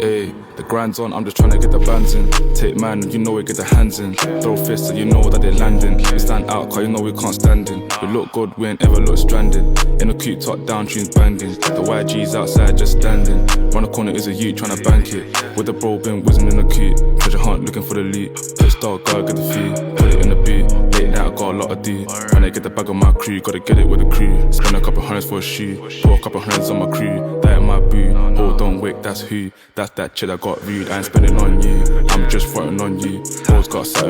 Ayy, the grind's on, I'm just tryna get the bands in. Take man, you know we get the hands in. Throw fists so you know that they landing. We stand out cause you know we can't stand in. We look good, we ain't ever look stranded. In a cute top down, tunes banging. The YG's outside just standing. Round the corner is a youth tryna bank it. With the bro been whizzing in the cute. Treasure hunt looking for the lead. Pit star, gotta get the fee. Put it in the beat. Late night, I got a lot of D. When I get the bag of my crew, gotta get it with the crew. Spend a couple hundreds for a shoe. Pour a couple hundreds on my crew. That in my boo. Oh, don't wake, that's who. That's that chick that got rude. I ain't spending on you. I'm just fronting on you. Always got something.